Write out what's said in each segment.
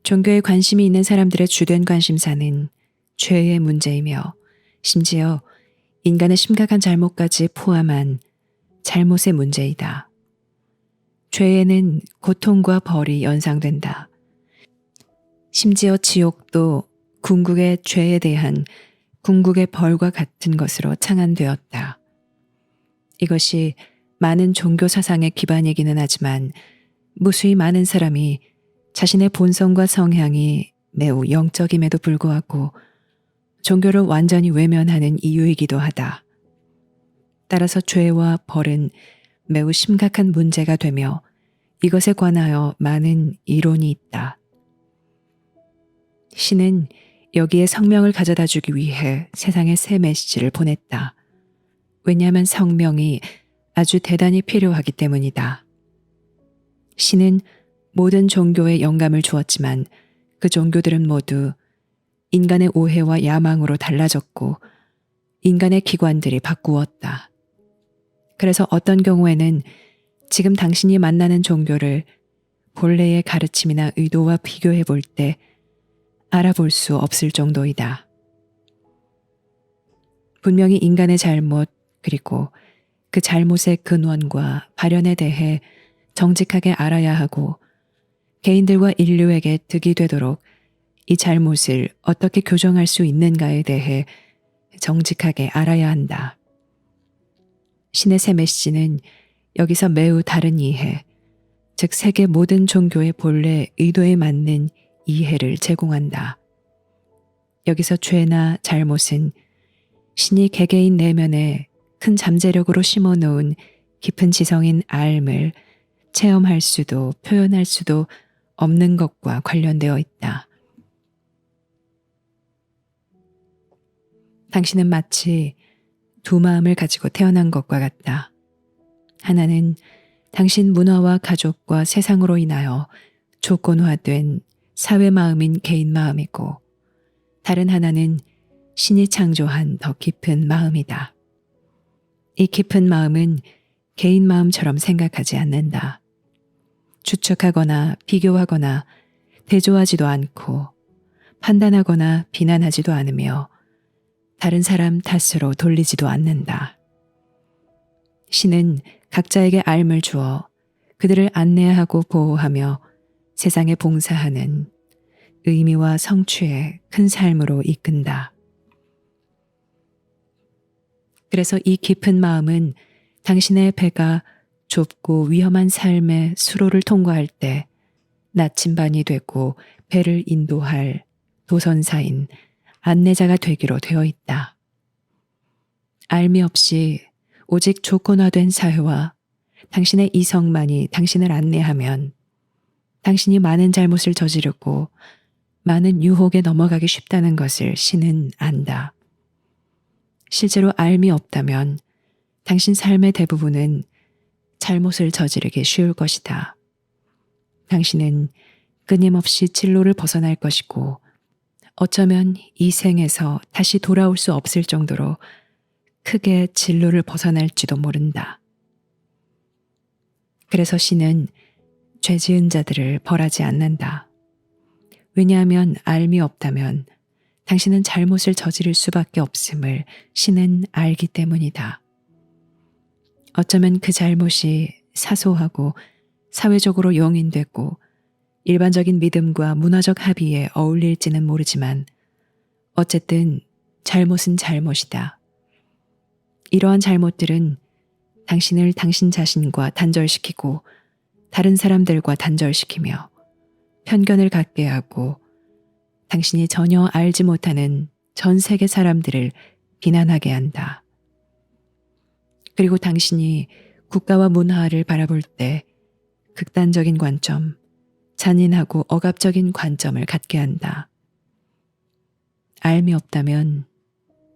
종교에 관심이 있는 사람들의 주된 관심사는 죄의 문제이며 심지어 인간의 심각한 잘못까지 포함한 잘못의 문제이다. 죄에는 고통과 벌이 연상된다. 심지어 지옥도 궁극의 죄에 대한 궁극의 벌과 같은 것으로 창안되었다. 이것이 많은 종교 사상의 기반이기는 하지만 무수히 많은 사람이 자신의 본성과 성향이 매우 영적임에도 불구하고 종교를 완전히 외면하는 이유이기도 하다. 따라서 죄와 벌은 매우 심각한 문제가 되며 이것에 관하여 많은 이론이 있다. 신은 여기에 성명을 가져다 주기 위해 세상에 새 메시지를 보냈다. 왜냐하면 성명이 아주 대단히 필요하기 때문이다. 신은 모든 종교에 영감을 주었지만 그 종교들은 모두 인간의 오해와 야망으로 달라졌고 인간의 기관들이 바꾸었다. 그래서 어떤 경우에는 지금 당신이 만나는 종교를 본래의 가르침이나 의도와 비교해 볼 때 알아볼 수 없을 정도이다. 분명히 인간의 잘못 그리고 그 잘못의 근원과 발현에 대해 정직하게 알아야 하고 개인들과 인류에게 득이 되도록 이 잘못을 어떻게 교정할 수 있는가에 대해 정직하게 알아야 한다. 신의 새 메시지는 여기서 매우 다른 이해, 즉 세계 모든 종교의 본래 의도에 맞는 이해를 제공한다. 여기서 죄나 잘못은 신이 개개인 내면에 큰 잠재력으로 심어놓은 깊은 지성인 알을 체험할 수도 표현할 수도 없는 것과 관련되어 있다. 당신은 마치 두 마음을 가지고 태어난 것과 같다. 하나는 당신 문화와 가족과 세상으로 인하여 조건화된 사회 마음인 개인 마음이고 다른 하나는 신이 창조한 더 깊은 마음이다. 이 깊은 마음은 개인 마음처럼 생각하지 않는다. 추측하거나 비교하거나 대조하지도 않고 판단하거나 비난하지도 않으며 다른 사람 탓으로 돌리지도 않는다. 신은 각자에게 알을 주어 그들을 안내하고 보호하며 세상에 봉사하는 의미와 성취의 큰 삶으로 이끈다. 그래서 이 깊은 마음은 당신의 배가 좁고 위험한 삶의 수로를 통과할 때 나침반이 되고 배를 인도할 도선사인 안내자가 되기로 되어 있다. 알미 없이 오직 조건화된 사회와 당신의 이성만이 당신을 안내하면 당신이 많은 잘못을 저지르고 많은 유혹에 넘어가기 쉽다는 것을 신은 안다. 실제로 알미 없다면 당신 삶의 대부분은 잘못을 저지르기 쉬울 것이다. 당신은 끊임없이 진로를 벗어날 것이고 어쩌면 이 생에서 다시 돌아올 수 없을 정도로 크게 진로를 벗어날지도 모른다. 그래서 신은 죄 지은 자들을 벌하지 않는다. 왜냐하면 알미 없다면 당신은 잘못을 저지를 수밖에 없음을 신은 알기 때문이다. 어쩌면 그 잘못이 사소하고 사회적으로 용인되고 일반적인 믿음과 문화적 합의에 어울릴지는 모르지만 어쨌든 잘못은 잘못이다. 이러한 잘못들은 당신을 당신 자신과 단절시키고 다른 사람들과 단절시키며 편견을 갖게 하고 당신이 전혀 알지 못하는 전 세계 사람들을 비난하게 한다. 그리고 당신이 국가와 문화를 바라볼 때 극단적인 관점, 잔인하고 억압적인 관점을 갖게 한다. 알미 없다면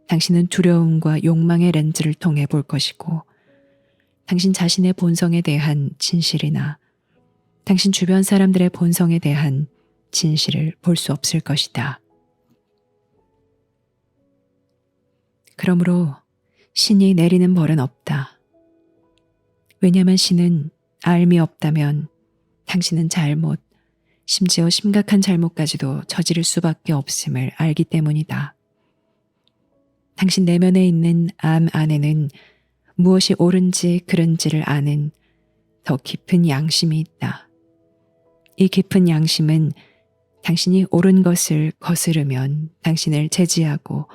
당신은 두려움과 욕망의 렌즈를 통해 볼 것이고 당신 자신의 본성에 대한 진실이나 당신 주변 사람들의 본성에 대한 진실을 볼 수 없을 것이다. 그러므로 신이 내리는 벌은 없다. 왜냐하면 신은 알미 없다면 당신은 잘못, 심지어 심각한 잘못까지도 저지를 수밖에 없음을 알기 때문이다. 당신 내면에 있는 암 안에는 무엇이 옳은지 그른지를 아는 더 깊은 양심이 있다. 이 깊은 양심은 당신이 옳은 것을 거스르면 당신을 제지하고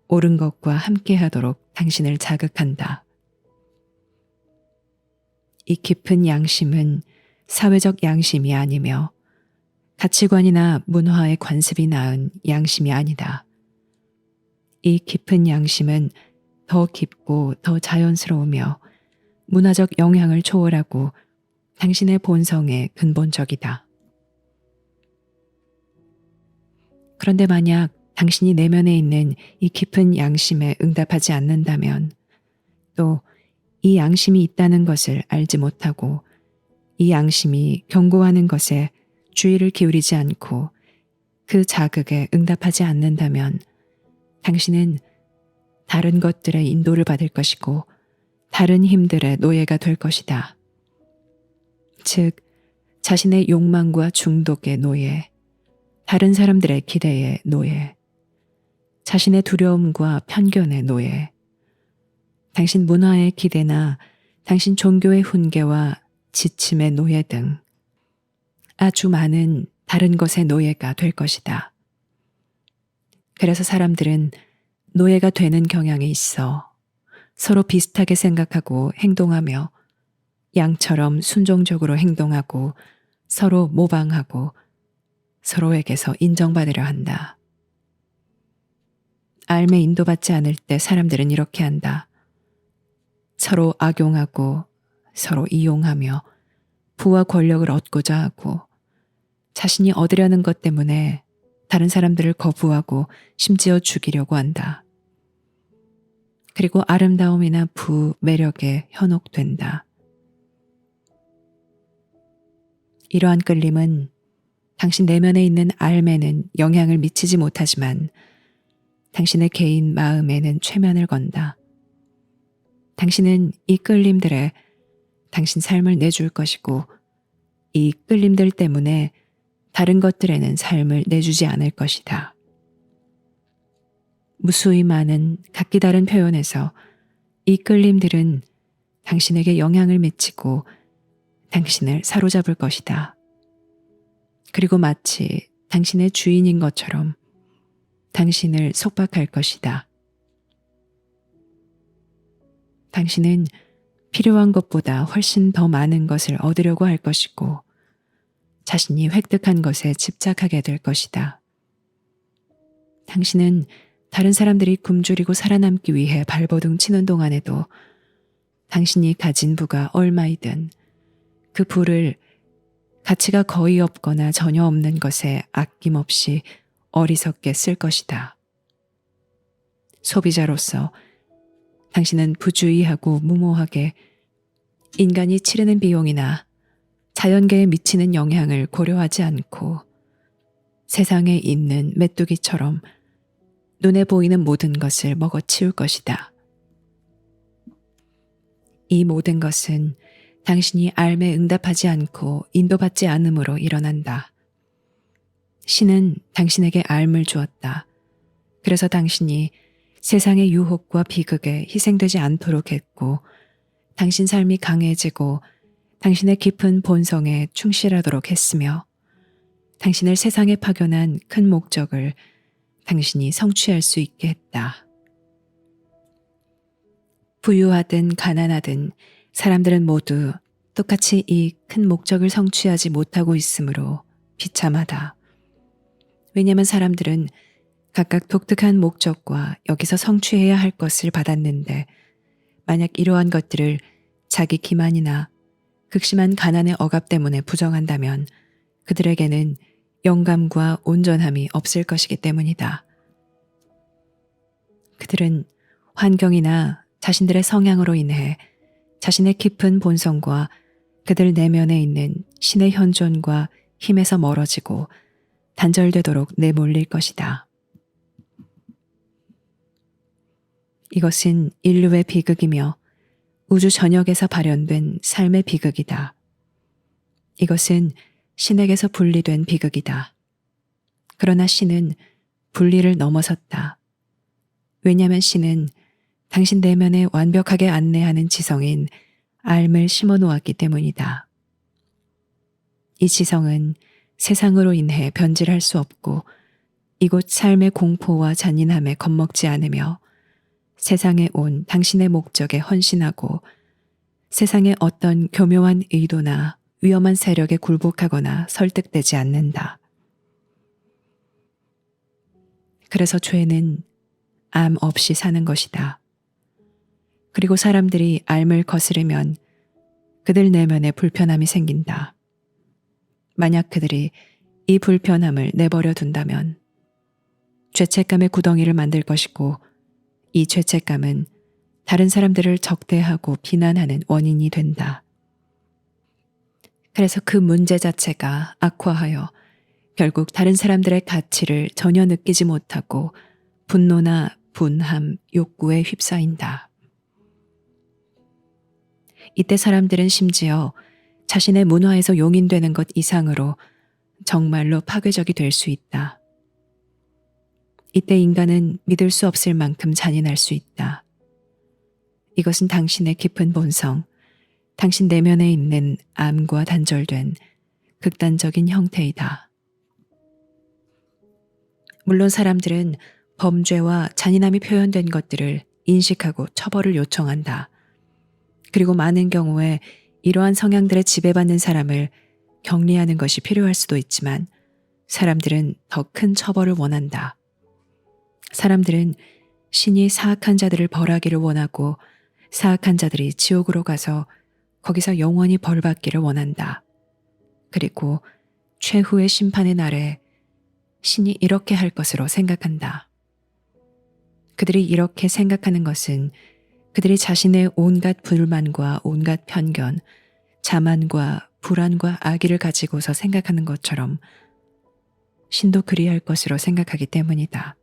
옳은 것과 함께하도록 당신을 자극한다. 이 깊은 양심은 사회적 양심이 아니며 가치관이나 문화의 관습이 낳은 양심이 아니다. 이 깊은 양심은 더 깊고 더 자연스러우며 문화적 영향을 초월하고 당신의 본성에 근본적이다. 그런데 만약 당신이 내면에 있는 이 깊은 양심에 응답하지 않는다면, 또 이 양심이 있다는 것을 알지 못하고 이 양심이 경고하는 것에 주의를 기울이지 않고 그 자극에 응답하지 않는다면 당신은 다른 것들의 인도를 받을 것이고 다른 힘들의 노예가 될 것이다. 즉, 자신의 욕망과 중독의 노예, 다른 사람들의 기대의 노예, 자신의 두려움과 편견의 노예, 당신 문화의 기대나 당신 종교의 훈계와 지침의 노예 등 아주 많은 다른 것의 노예가 될 것이다. 그래서 사람들은 노예가 되는 경향이 있어 서로 비슷하게 생각하고 행동하며 양처럼 순종적으로 행동하고 서로 모방하고 서로에게서 인정받으려 한다. 알매 인도받지 않을 때 사람들은 이렇게 한다. 서로 악용하고 서로 이용하며 부와 권력을 얻고자 하고 자신이 얻으려는 것 때문에 다른 사람들을 거부하고 심지어 죽이려고 한다. 그리고 아름다움이나 부, 매력에 현혹된다. 이러한 끌림은 당신 내면에 있는 알매는 영향을 미치지 못하지만 당신의 개인 마음에는 최면을 건다. 당신은 이 끌림들에 당신 삶을 내줄 것이고 이 끌림들 때문에 다른 것들에는 삶을 내주지 않을 것이다. 무수히 많은 각기 다른 표현에서 이 끌림들은 당신에게 영향을 미치고 당신을 사로잡을 것이다. 그리고 마치 당신의 주인인 것처럼 당신을 속박할 것이다. 당신은 필요한 것보다 훨씬 더 많은 것을 얻으려고 할 것이고 자신이 획득한 것에 집착하게 될 것이다. 당신은 다른 사람들이 굶주리고 살아남기 위해 발버둥 치는 동안에도 당신이 가진 부가 얼마이든 그 부를 가치가 거의 없거나 전혀 없는 것에 아낌없이 어리석게 쓸 것이다. 소비자로서 당신은 부주의하고 무모하게 인간이 치르는 비용이나 자연계에 미치는 영향을 고려하지 않고 세상에 있는 메뚜기처럼 눈에 보이는 모든 것을 먹어치울 것이다. 이 모든 것은 당신이 알매 응답하지 않고 인도받지 않음으로 일어난다. 신은 당신에게 알을 주었다. 그래서 당신이 세상의 유혹과 비극에 희생되지 않도록 했고 당신 삶이 강해지고 당신의 깊은 본성에 충실하도록 했으며 당신을 세상에 파견한 큰 목적을 당신이 성취할 수 있게 했다. 부유하든 가난하든 사람들은 모두 똑같이 이 큰 목적을 성취하지 못하고 있으므로 비참하다. 왜냐하면 사람들은 각각 독특한 목적과 여기서 성취해야 할 것을 받았는데 만약 이러한 것들을 자기 기만이나 극심한 가난의 억압 때문에 부정한다면 그들에게는 영감과 온전함이 없을 것이기 때문이다. 그들은 환경이나 자신들의 성향으로 인해 자신의 깊은 본성과 그들 내면에 있는 신의 현존과 힘에서 멀어지고 단절되도록 내몰릴 것이다. 이것은 인류의 비극이며 우주 전역에서 발현된 삶의 비극이다. 이것은 신에게서 분리된 비극이다. 그러나 신은 분리를 넘어섰다. 왜냐하면 신은 당신 내면에 완벽하게 안내하는 지성인 알 심어 놓았기 때문이다. 이 지성은 세상으로 인해 변질할 수 없고 이곳 삶의 공포와 잔인함에 겁먹지 않으며 세상에 온 당신의 목적에 헌신하고 세상의 어떤 교묘한 의도나 위험한 세력에 굴복하거나 설득되지 않는다. 그래서 죄는 암 없이 사는 것이다. 그리고 사람들이 암을 거스르면 그들 내면에 불편함이 생긴다. 만약 그들이 이 불편함을 내버려 둔다면 죄책감의 구덩이를 만들 것이고 이 죄책감은 다른 사람들을 적대하고 비난하는 원인이 된다. 그래서 그 문제 자체가 악화하여 결국 다른 사람들의 가치를 전혀 느끼지 못하고 분노나 분함, 욕구에 휩싸인다. 이때 사람들은 심지어 자신의 문화에서 용인되는 것 이상으로 정말로 파괴적이 될 수 있다. 이때 인간은 믿을 수 없을 만큼 잔인할 수 있다. 이것은 당신의 깊은 본성, 당신 내면에 있는 암과 단절된 극단적인 형태이다. 물론 사람들은 범죄와 잔인함이 표현된 것들을 인식하고 처벌을 요청한다. 그리고 많은 경우에 이러한 성향들에 지배받는 사람을 격리하는 것이 필요할 수도 있지만 사람들은 더 큰 처벌을 원한다. 사람들은 신이 사악한 자들을 벌하기를 원하고 사악한 자들이 지옥으로 가서 거기서 영원히 벌받기를 원한다. 그리고 최후의 심판의 날에 신이 이렇게 할 것으로 생각한다. 그들이 이렇게 생각하는 것은 그들이 자신의 온갖 불만과 온갖 편견, 자만과 불안과 악의를 가지고서 생각하는 것처럼 신도 그리할 것으로 생각하기 때문이다.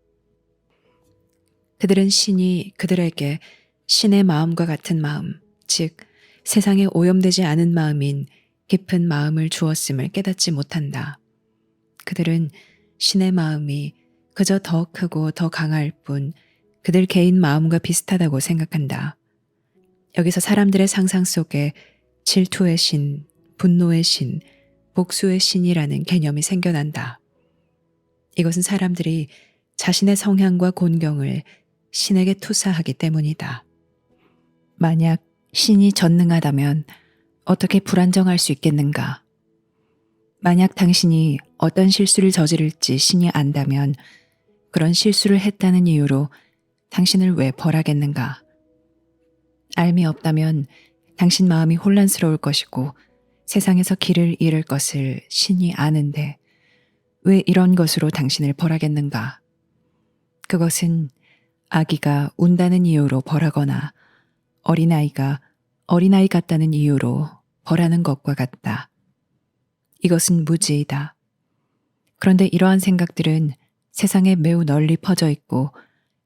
그들은 신이 그들에게 신의 마음과 같은 마음, 즉 세상에 오염되지 않은 마음인 깊은 마음을 주었음을 깨닫지 못한다. 그들은 신의 마음이 그저 더 크고 더 강할 뿐 그들 개인 마음과 비슷하다고 생각한다. 여기서 사람들의 상상 속에 질투의 신, 분노의 신, 복수의 신이라는 개념이 생겨난다. 이것은 사람들이 자신의 성향과 곤경을 신에게 투사하기 때문이다. 만약 신이 전능하다면 어떻게 불안정할 수 있겠는가? 만약 당신이 어떤 실수를 저지를지 신이 안다면 그런 실수를 했다는 이유로 당신을 왜 벌하겠는가? 알미 없다면 당신 마음이 혼란스러울 것이고 세상에서 길을 잃을 것을 신이 아는데 왜 이런 것으로 당신을 벌하겠는가? 그것은 아기가 운다는 이유로 벌하거나 어린아이가 어린아이 같다는 이유로 벌하는 것과 같다. 이것은 무지이다. 그런데 이러한 생각들은 세상에 매우 널리 퍼져 있고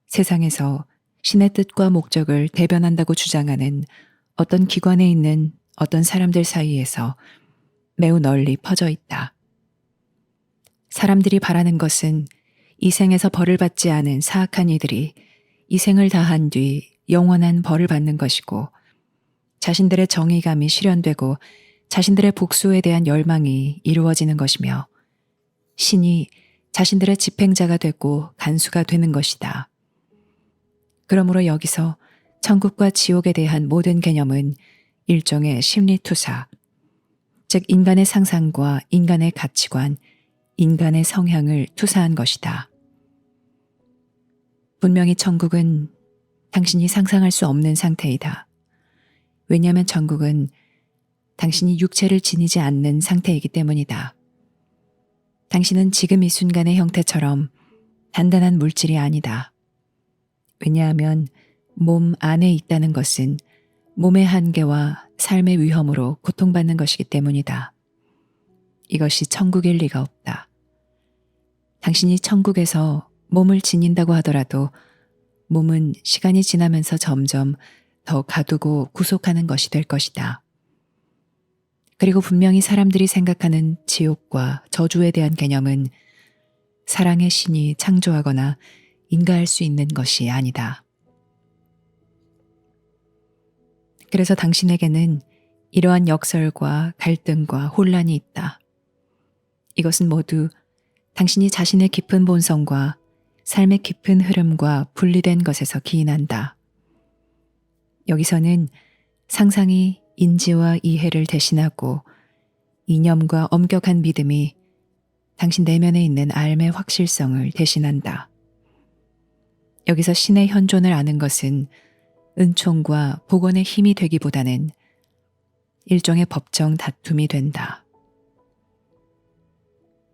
세상에서 신의 뜻과 목적을 대변한다고 주장하는 어떤 기관에 있는 어떤 사람들 사이에서 매우 널리 퍼져 있다. 사람들이 바라는 것은 이 생에서 벌을 받지 않은 사악한 이들이 이 생을 다한 뒤 영원한 벌을 받는 것이고 자신들의 정의감이 실현되고 자신들의 복수에 대한 열망이 이루어지는 것이며 신이 자신들의 집행자가 되고 간수가 되는 것이다. 그러므로 여기서 천국과 지옥에 대한 모든 개념은 일종의 심리투사, 즉 인간의 상상과 인간의 가치관, 인간의 성향을 투사한 것이다. 분명히 천국은 당신이 상상할 수 없는 상태이다. 왜냐하면 천국은 당신이 육체를 지니지 않는 상태이기 때문이다. 당신은 지금 이 순간의 형태처럼 단단한 물질이 아니다. 왜냐하면 몸 안에 있다는 것은 몸의 한계와 삶의 위험으로 고통받는 것이기 때문이다. 이것이 천국일 리가 없다. 당신이 천국에서 몸을 지닌다고 하더라도 몸은 시간이 지나면서 점점 더 가두고 구속하는 것이 될 것이다. 그리고 분명히 사람들이 생각하는 지옥과 저주에 대한 개념은 사랑의 신이 창조하거나 인가할 수 있는 것이 아니다. 그래서 당신에게는 이러한 역설과 갈등과 혼란이 있다. 이것은 모두 당신이 자신의 깊은 본성과 삶의 깊은 흐름과 분리된 것에서 기인한다. 여기서는 상상이 인지와 이해를 대신하고 이념과 엄격한 믿음이 당신 내면에 있는 삶의 확실성을 대신한다. 여기서 신의 현존을 아는 것은 은총과 복원의 힘이 되기보다는 일종의 법정 다툼이 된다.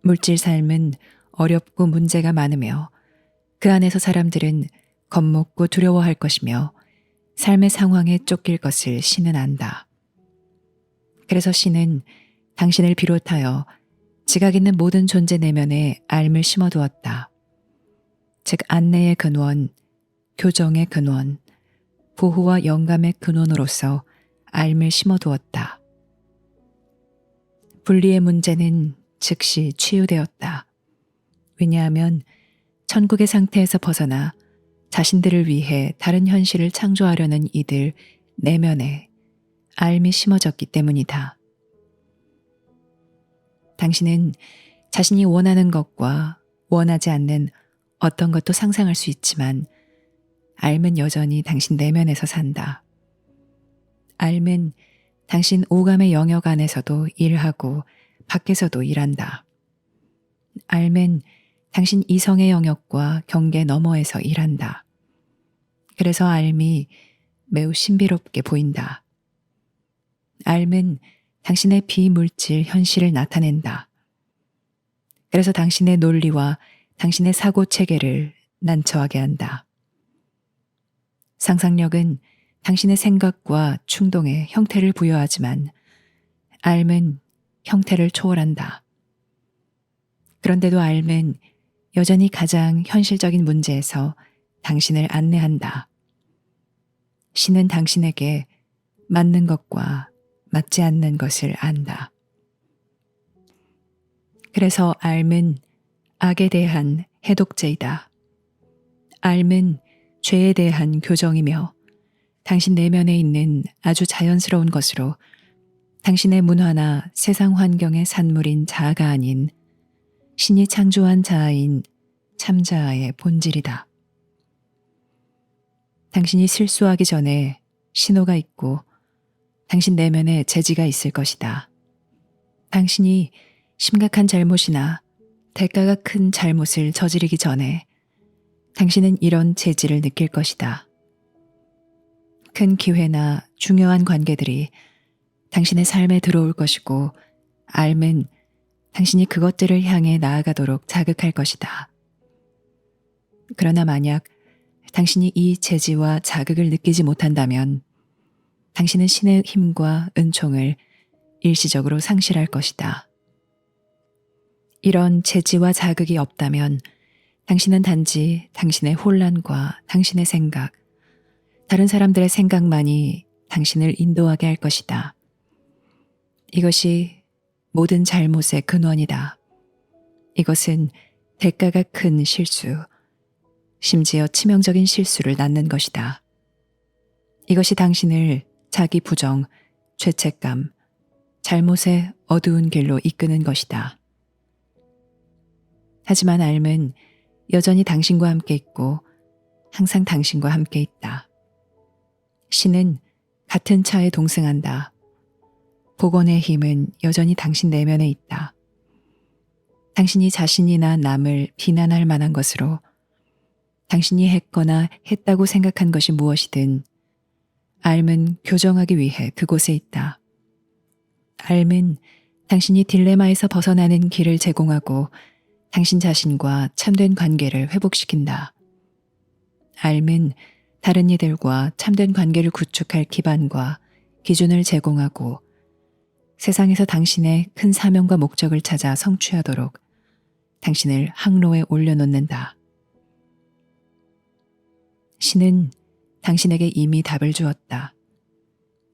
물질 삶은 어렵고 문제가 많으며 그 안에서 사람들은 겁먹고 두려워할 것이며 삶의 상황에 쫓길 것을 신은 안다. 그래서 신은 당신을 비롯하여 지각 있는 모든 존재 내면에 삶을 심어두었다. 즉 안내의 근원, 교정의 근원, 보호와 영감의 근원으로서 삶을 심어두었다. 분리의 문제는 즉시 치유되었다. 왜냐하면 천국의 상태에서 벗어나 자신들을 위해 다른 현실을 창조하려는 이들 내면에 삶이 심어졌기 때문이다. 당신은 자신이 원하는 것과 원하지 않는 어떤 것도 상상할 수 있지만 삶은 여전히 당신 내면에서 산다. 삶은 당신 오감의 영역 안에서도 일하고 밖에서도 일한다. 삶은 당신 이성의 영역과 경계 너머에서 일한다. 그래서 삶이 매우 신비롭게 보인다. 삶은 당신의 비물질 현실을 나타낸다. 그래서 당신의 논리와 당신의 사고 체계를 난처하게 한다. 상상력은 당신의 생각과 충동에 형태를 부여하지만 삶은 형태를 초월한다. 그런데도 삶은 여전히 가장 현실적인 문제에서 당신을 안내한다. 신은 당신에게 맞는 것과 맞지 않는 것을 안다. 그래서 삶은 악에 대한 해독제이다. 삶은 죄에 대한 교정이며 당신 내면에 있는 아주 자연스러운 것으로 당신의 문화나 세상 환경의 산물인 자아가 아닌 신이 창조한 자아인 참자아의 본질이다. 당신이 실수하기 전에 신호가 있고 당신 내면에 제지가 있을 것이다. 당신이 심각한 잘못이나 대가가 큰 잘못을 저지르기 전에 당신은 이런 제지를 느낄 것이다. 큰 기회나 중요한 관계들이 당신의 삶에 들어올 것이고 삶은 당신이 그것들을 향해 나아가도록 자극할 것이다. 그러나 만약 당신이 이 제지와 자극을 느끼지 못한다면 당신은 신의 힘과 은총을 일시적으로 상실할 것이다. 이런 제지와 자극이 없다면 당신은 단지 당신의 혼란과 당신의 생각, 다른 사람들의 생각만이 당신을 인도하게 할 것이다. 이것이 모든 잘못의 근원이다. 이것은 대가가 큰 실수, 심지어 치명적인 실수를 낳는 것이다. 이것이 당신을 자기 부정, 죄책감, 잘못의 어두운 길로 이끄는 것이다. 하지만 삶은 여전히 당신과 함께 있고 항상 당신과 함께 있다. 신은 같은 차에 동승한다. 복원의 힘은 여전히 당신 내면에 있다. 당신이 자신이나 남을 비난할 만한 것으로 당신이 했거나 했다고 생각한 것이 무엇이든 삶은 교정하기 위해 그곳에 있다. 삶은 당신이 딜레마에서 벗어나는 길을 제공하고 당신 자신과 참된 관계를 회복시킨다. 삶은 다른 이들과 참된 관계를 구축할 기반과 기준을 제공하고 세상에서 당신의 큰 사명과 목적을 찾아 성취하도록 당신을 항로에 올려놓는다. 신은 당신에게 이미 답을 주었다.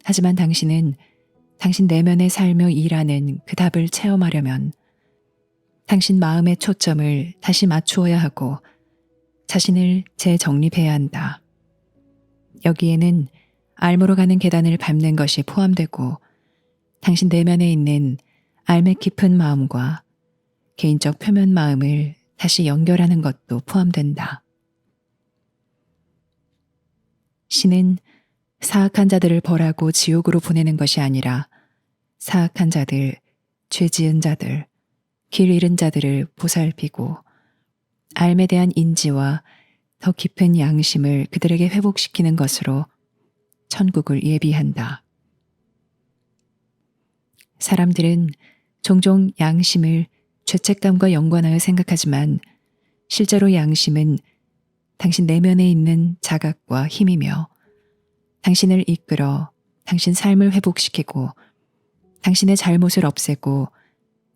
하지만 당신은 당신 내면에 살며 일하는 그 답을 체험하려면 당신 마음의 초점을 다시 맞추어야 하고 자신을 재정립해야 한다. 여기에는 알무로 가는 계단을 밟는 것이 포함되고 당신 내면에 있는 알의 깊은 마음과 개인적 표면 마음을 다시 연결하는 것도 포함된다. 신은 사악한 자들을 벌하고 지옥으로 보내는 것이 아니라 사악한 자들, 죄 지은 자들, 길 잃은 자들을 보살피고 알에 대한 인지와 더 깊은 양심을 그들에게 회복시키는 것으로 천국을 예비한다. 사람들은 종종 양심을 죄책감과 연관하여 생각하지만 실제로 양심은 당신 내면에 있는 자각과 힘이며 당신을 이끌어 당신 삶을 회복시키고 당신의 잘못을 없애고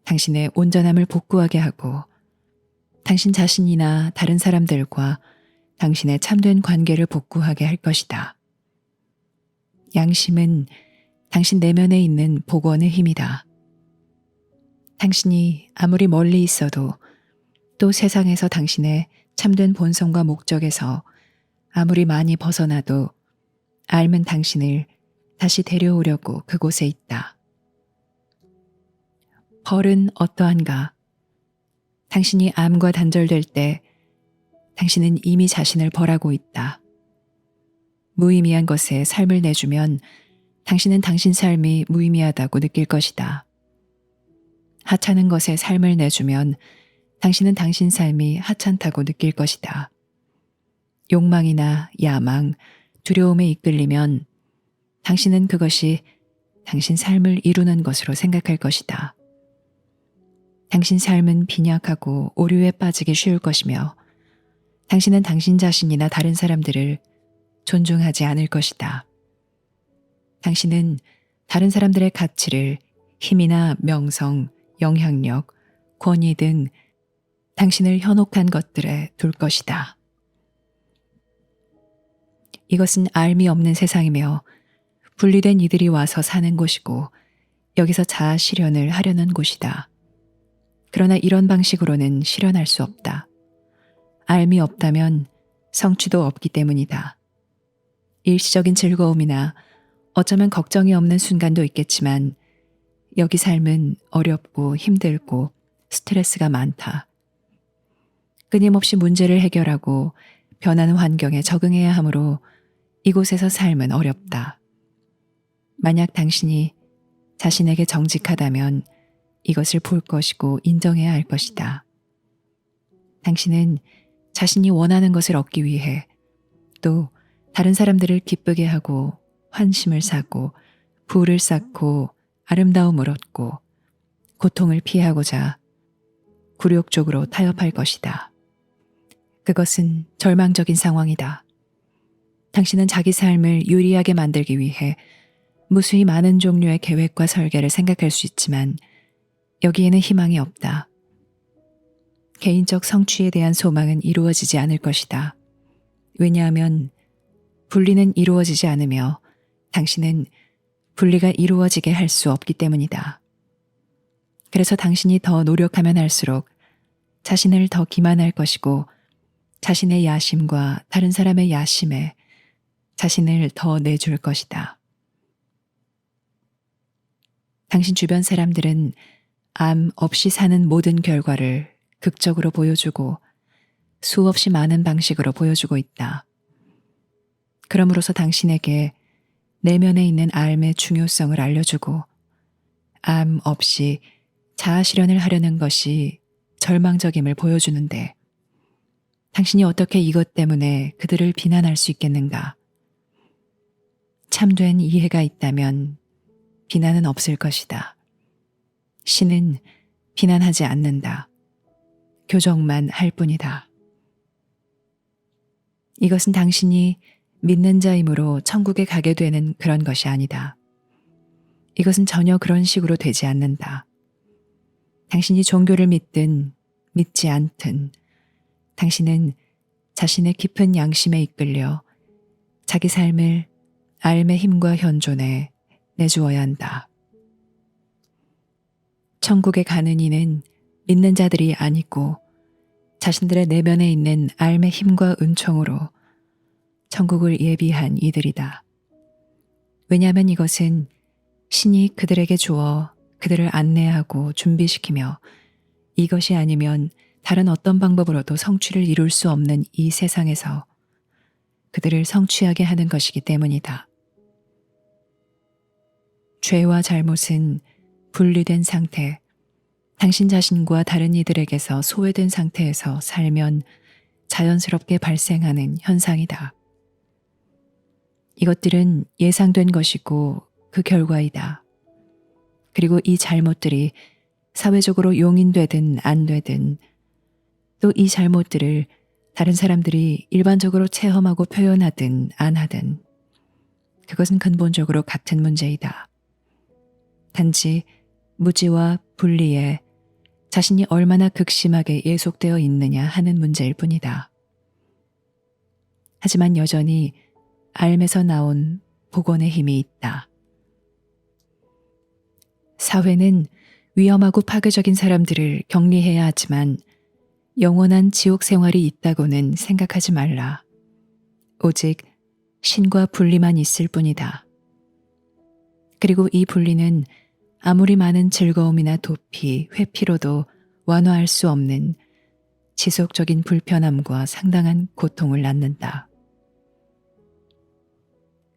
당신의 온전함을 복구하게 하고 당신 자신이나 다른 사람들과 당신의 참된 관계를 복구하게 할 것이다. 양심은 당신 내면에 있는 복원의 힘이다. 당신이 아무리 멀리 있어도 또 세상에서 당신의 참된 본성과 목적에서 아무리 많이 벗어나도 알은 당신을 다시 데려오려고 그곳에 있다. 벌은 어떠한가? 당신이 암과 단절될 때 당신은 이미 자신을 벌하고 있다. 무의미한 것에 삶을 내주면 당신은 당신 삶이 무의미하다고 느낄 것이다. 하찮은 것에 삶을 내주면 당신은 당신 삶이 하찮다고 느낄 것이다. 욕망이나 야망, 두려움에 이끌리면 당신은 그것이 당신 삶을 이루는 것으로 생각할 것이다. 당신 삶은 빈약하고 오류에 빠지기 쉬울 것이며 당신은 당신 자신이나 다른 사람들을 존중하지 않을 것이다. 당신은 다른 사람들의 가치를 힘이나 명성, 영향력, 권위 등 당신을 현혹한 것들에 둘 것이다. 이것은 알미 없는 세상이며 분리된 이들이 와서 사는 곳이고 여기서 자아 실현을 하려는 곳이다. 그러나 이런 방식으로는 실현할 수 없다. 알미 없다면 성취도 없기 때문이다. 일시적인 즐거움이나 어쩌면 걱정이 없는 순간도 있겠지만 여기 삶은 어렵고 힘들고 스트레스가 많다. 끊임없이 문제를 해결하고 변하는 환경에 적응해야 하므로 이곳에서 삶은 어렵다. 만약 당신이 자신에게 정직하다면 이것을 볼 것이고 인정해야 할 것이다. 당신은 자신이 원하는 것을 얻기 위해 또 다른 사람들을 기쁘게 하고 환심을 사고 부를 쌓고 아름다움을 얻고 고통을 피하고자 굴욕적으로 타협할 것이다. 그것은 절망적인 상황이다. 당신은 자기 삶을 유리하게 만들기 위해 무수히 많은 종류의 계획과 설계를 생각할 수 있지만 여기에는 희망이 없다. 개인적 성취에 대한 소망은 이루어지지 않을 것이다. 왜냐하면 분리는 이루어지지 않으며 당신은 분리가 이루어지게 할 수 없기 때문이다. 그래서 당신이 더 노력하면 할수록 자신을 더 기만할 것이고 자신의 야심과 다른 사람의 야심에 자신을 더 내줄 것이다. 당신 주변 사람들은 암 없이 사는 모든 결과를 극적으로 보여주고 수없이 많은 방식으로 보여주고 있다. 그러므로서 당신에게 내면에 있는 암의 중요성을 알려주고 암 없이 자아 실현을 하려는 것이 절망적임을 보여주는데 당신이 어떻게 이것 때문에 그들을 비난할 수 있겠는가? 참된 이해가 있다면 비난은 없을 것이다. 신은 비난하지 않는다. 교정만 할 뿐이다. 이것은 당신이 믿는 자이므로 천국에 가게 되는 그런 것이 아니다. 이것은 전혀 그런 식으로 되지 않는다. 당신이 종교를 믿든 믿지 않든 당신은 자신의 깊은 양심에 이끌려 자기 삶을 알의 힘과 현존에 내주어야 한다. 천국에 가는 이는 믿는 자들이 아니고 자신들의 내면에 있는 알의 힘과 은총으로 천국을 예비한 이들이다. 왜냐하면 이것은 신이 그들에게 주어 그들을 안내하고 준비시키며 이것이 아니면 다른 어떤 방법으로도 성취를 이룰 수 없는 이 세상에서 그들을 성취하게 하는 것이기 때문이다. 죄와 잘못은 분리된 상태, 당신 자신과 다른 이들에게서 소외된 상태에서 살면 자연스럽게 발생하는 현상이다. 이것들은 예상된 것이고 그 결과이다. 그리고 이 잘못들이 사회적으로 용인되든 안 되든 또 이 잘못들을 다른 사람들이 일반적으로 체험하고 표현하든 안 하든 그것은 근본적으로 같은 문제이다. 단지 무지와 분리에 자신이 얼마나 극심하게 예속되어 있느냐 하는 문제일 뿐이다. 하지만 여전히 알에서 나온 복원의 힘이 있다. 사회는 위험하고 파괴적인 사람들을 격리해야 하지만 영원한 지옥 생활이 있다고는 생각하지 말라. 오직 신과 분리만 있을 뿐이다. 그리고 이 분리는 아무리 많은 즐거움이나 도피, 회피로도 완화할 수 없는 지속적인 불편함과 상당한 고통을 낳는다.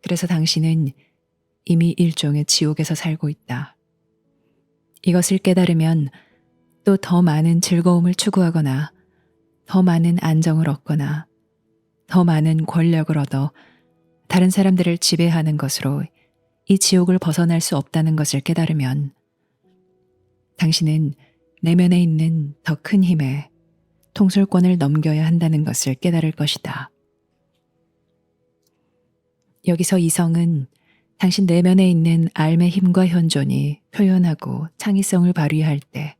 그래서 당신은 이미 일종의 지옥에서 살고 있다. 이것을 깨달으면 또 더 많은 즐거움을 추구하거나 더 많은 안정을 얻거나 더 많은 권력을 얻어 다른 사람들을 지배하는 것으로 이 지옥을 벗어날 수 없다는 것을 깨달으면 당신은 내면에 있는 더 큰 힘에 통솔권을 넘겨야 한다는 것을 깨달을 것이다. 여기서 이성은 당신 내면에 있는 알의 힘과 현존이 표현하고 창의성을 발휘할 때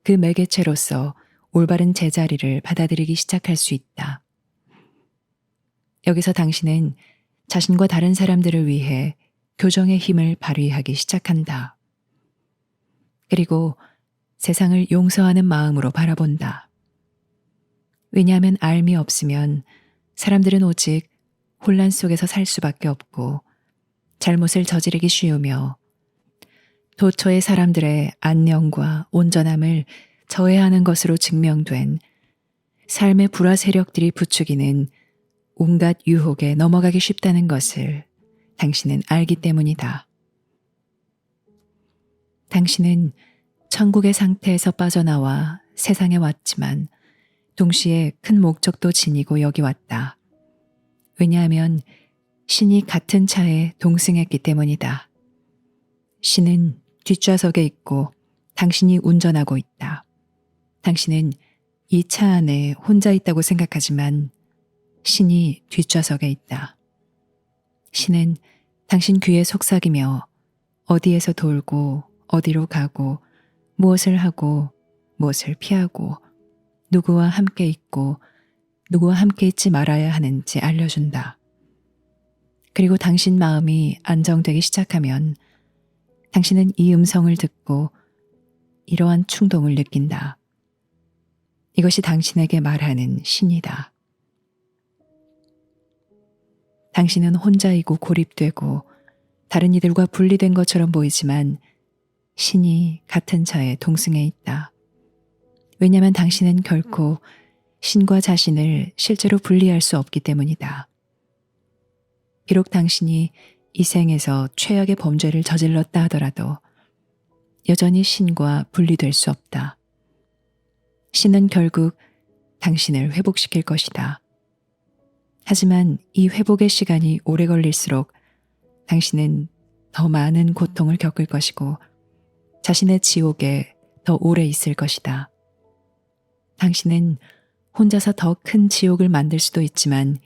그 매개체로서 올바른 제자리를 받아들이기 시작할 수 있다. 여기서 당신은 자신과 다른 사람들을 위해 교정의 힘을 발휘하기 시작한다. 그리고 세상을 용서하는 마음으로 바라본다. 왜냐하면 알미 없으면 사람들은 오직 혼란 속에서 살 수밖에 없고 잘못을 저지르기 쉬우며 도처의 사람들의 안녕과 온전함을 저해하는 것으로 증명된 삶의 불화 세력들이 부추기는 온갖 유혹에 넘어가기 쉽다는 것을 당신은 알기 때문이다. 당신은 천국의 상태에서 빠져나와 세상에 왔지만 동시에 큰 목적도 지니고 여기 왔다. 왜냐하면 신이 같은 차에 동승했기 때문이다. 신은 뒷좌석에 있고 당신이 운전하고 있다. 당신은 이 차 안에 혼자 있다고 생각하지만 신이 뒷좌석에 있다. 신은 당신 귀에 속삭이며 어디에서 돌고 어디로 가고 무엇을 하고 무엇을 피하고 누구와 함께 있고 누구와 함께 있지 말아야 하는지 알려준다. 그리고 당신 마음이 안정되기 시작하면 당신은 이 음성을 듣고 이러한 충동을 느낀다. 이것이 당신에게 말하는 신이다. 당신은 혼자이고 고립되고 다른 이들과 분리된 것처럼 보이지만 신이 같은 차에 동승해 있다. 왜냐하면 당신은 결코 신과 자신을 실제로 분리할 수 없기 때문이다. 비록 당신이 이 생에서 최악의 범죄를 저질렀다 하더라도 여전히 신과 분리될 수 없다. 신은 결국 당신을 회복시킬 것이다. 하지만 이 회복의 시간이 오래 걸릴수록 당신은 더 많은 고통을 겪을 것이고 자신의 지옥에 더 오래 있을 것이다. 당신은 혼자서 더 큰 지옥을 만들 수도 있지만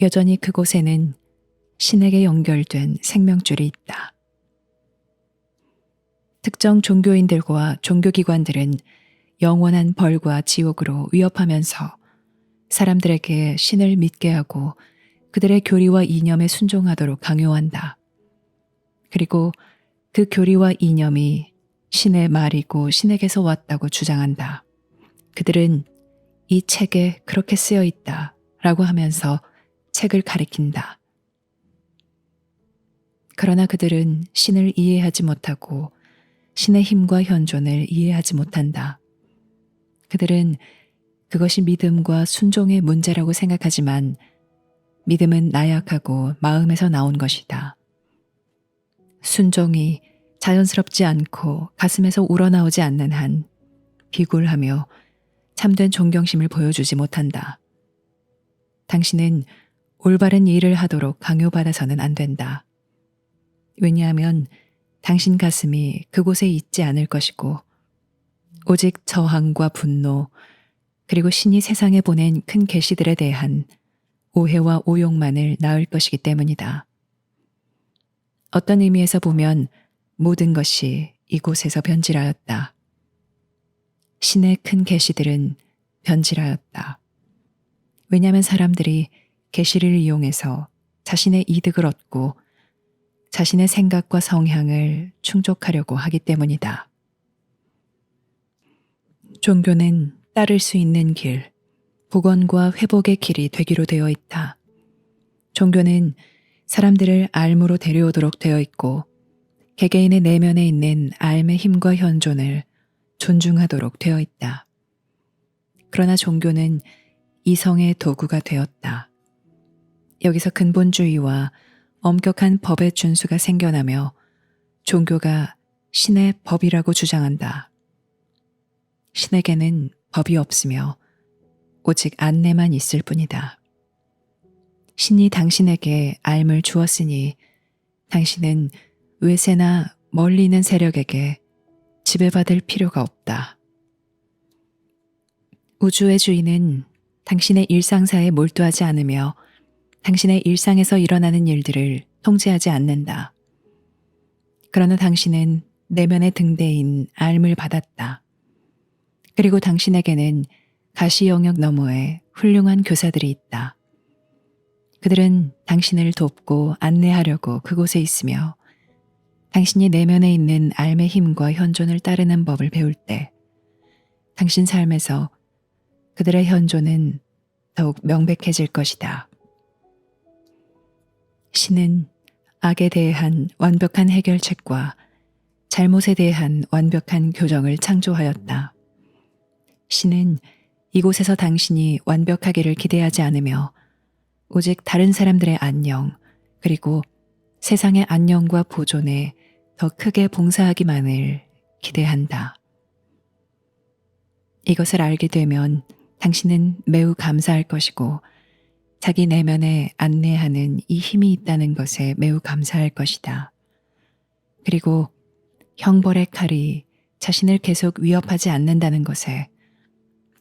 여전히 그곳에는 신에게 연결된 생명줄이 있다. 특정 종교인들과 종교기관들은 영원한 벌과 지옥으로 위협하면서 사람들에게 신을 믿게 하고 그들의 교리와 이념에 순종하도록 강요한다. 그리고 그 교리와 이념이 신의 말이고 신에게서 왔다고 주장한다. 그들은 이 책에 그렇게 쓰여 있다 라고 하면서 책을 가리킨다. 그러나 그들은 신을 이해하지 못하고 신의 힘과 현존을 이해하지 못한다. 그들은 그것이 믿음과 순종의 문제라고 생각하지만 믿음은 나약하고 마음에서 나온 것이다. 순종이 자연스럽지 않고 가슴에서 우러나오지 않는 한 비굴하며 참된 존경심을 보여주지 못한다. 당신은 올바른 일을 하도록 강요받아서는 안 된다. 왜냐하면 당신 가슴이 그곳에 있지 않을 것이고 오직 저항과 분노 그리고 신이 세상에 보낸 큰 계시들에 대한 오해와 오용만을 낳을 것이기 때문이다. 어떤 의미에서 보면 모든 것이 이곳에서 변질하였다. 신의 큰 계시들은 변질하였다. 왜냐하면 사람들이 계시를 이용해서 자신의 이득을 얻고 자신의 생각과 성향을 충족하려고 하기 때문이다. 종교는 따를 수 있는 길, 복원과 회복의 길이 되기로 되어 있다. 종교는 사람들을 알무로 데려오도록 되어 있고 개개인의 내면에 있는 알의 힘과 현존을 존중하도록 되어 있다. 그러나 종교는 이성의 도구가 되었다. 여기서 근본주의와 엄격한 법의 준수가 생겨나며 종교가 신의 법이라고 주장한다. 신에게는 법이 없으며 오직 안내만 있을 뿐이다. 신이 당신에게 알을 주었으니 당신은 외세나 멀리 있는 세력에게 지배받을 필요가 없다. 우주의 주인은 당신의 일상사에 몰두하지 않으며 당신의 일상에서 일어나는 일들을 통제하지 않는다. 그러나 당신은 내면의 등대인 알을 받았다. 그리고 당신에게는 가시 영역 너머에 훌륭한 교사들이 있다. 그들은 당신을 돕고 안내하려고 그곳에 있으며 당신이 내면에 있는 알의 힘과 현존을 따르는 법을 배울 때 당신 삶에서 그들의 현존은 더욱 명백해질 것이다. 신은 악에 대한 완벽한 해결책과 잘못에 대한 완벽한 교정을 창조하였다. 신은 이곳에서 당신이 완벽하기를 기대하지 않으며 오직 다른 사람들의 안녕 그리고 세상의 안녕과 보존에 더 크게 봉사하기만을 기대한다. 이것을 알게 되면 당신은 매우 감사할 것이고 자기 내면에 안내하는 이 힘이 있다는 것에 매우 감사할 것이다. 그리고 형벌의 칼이 자신을 계속 위협하지 않는다는 것에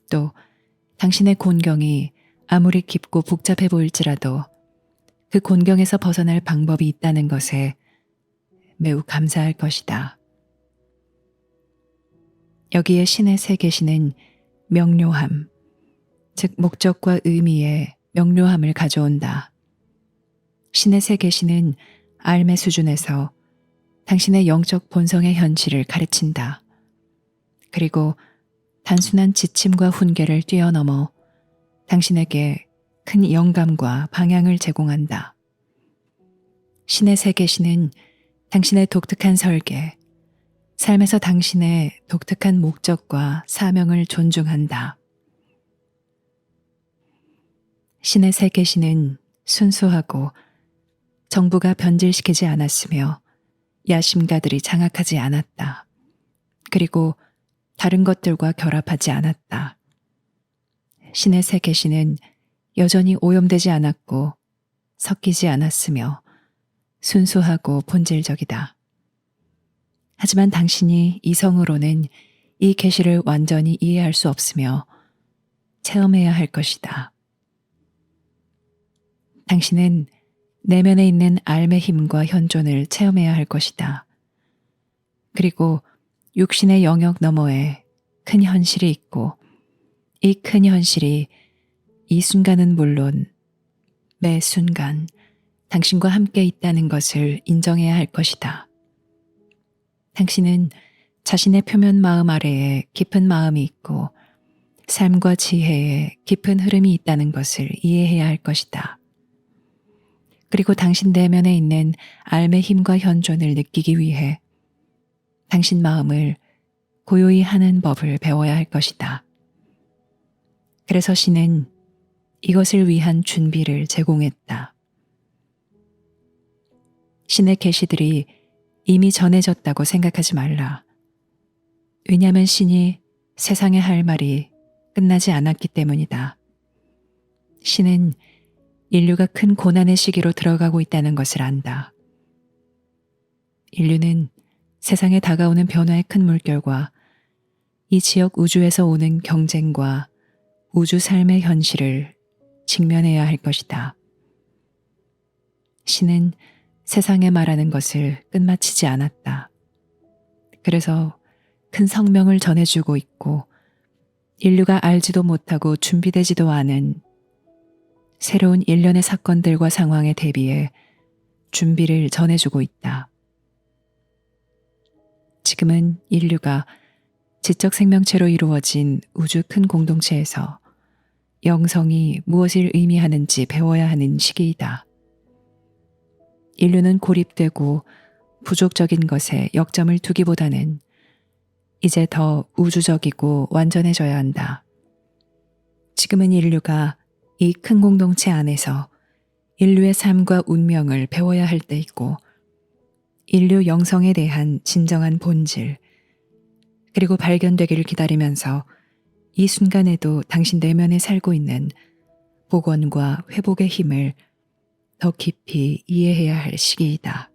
또 당신의 곤경이 아무리 깊고 복잡해 보일지라도 그 곤경에서 벗어날 방법이 있다는 것에 매우 감사할 것이다. 여기에 신의 새 계시는 명료함, 즉 목적과 의미의 명료함을 가져온다. 신의 새 계시는 알의 수준에서 당신의 영적 본성의 현실을 가르친다. 그리고 단순한 지침과 훈계를 뛰어넘어 당신에게 큰 영감과 방향을 제공한다. 신의 새 계시는 당신의 독특한 설계, 삶에서 당신의 독특한 목적과 사명을 존중한다. 신의 새 계시는 순수하고 정부가 변질시키지 않았으며 야심가들이 장악하지 않았다. 그리고 다른 것들과 결합하지 않았다. 신의 새 계시는 여전히 오염되지 않았고 섞이지 않았으며 순수하고 본질적이다. 하지만 당신이 이성으로는 이 계시를 완전히 이해할 수 없으며 체험해야 할 것이다. 당신은 내면에 있는 알의 힘과 현존을 체험해야 할 것이다. 그리고 육신의 영역 너머에 큰 현실이 있고 이 큰 현실이 이 순간은 물론 매 순간 당신과 함께 있다는 것을 인정해야 할 것이다. 당신은 자신의 표면 마음 아래에 깊은 마음이 있고 삶과 지혜에 깊은 흐름이 있다는 것을 이해해야 할 것이다. 그리고 당신 내면에 있는 삶의 힘과 현존을 느끼기 위해 당신 마음을 고요히 하는 법을 배워야 할 것이다. 그래서 신은 이것을 위한 준비를 제공했다. 신의 계시들이 이미 전해졌다고 생각하지 말라. 왜냐하면 신이 세상에 할 말이 끝나지 않았기 때문이다. 신은 인류가 큰 고난의 시기로 들어가고 있다는 것을 안다. 인류는 세상에 다가오는 변화의 큰 물결과 이 지역 우주에서 오는 경쟁과 우주 삶의 현실을 직면해야 할 것이다. 신은 세상에 말하는 것을 끝마치지 않았다. 그래서 큰 성명을 전해주고 있고 인류가 알지도 못하고 준비되지도 않은 새로운 일련의 사건들과 상황에 대비해 준비를 전해주고 있다. 지금은 인류가 지적 생명체로 이루어진 우주 큰 공동체에서 영성이 무엇을 의미하는지 배워야 하는 시기이다. 인류는 고립되고 부족적인 것에 역점을 두기보다는 이제 더 우주적이고 완전해져야 한다. 지금은 인류가 이 큰 공동체 안에서 인류의 삶과 운명을 배워야 할 때이고 인류 영성에 대한 진정한 본질 그리고 발견되기를 기다리면서 이 순간에도 당신 내면에 살고 있는 복원과 회복의 힘을 더 깊이 이해해야 할 시기이다.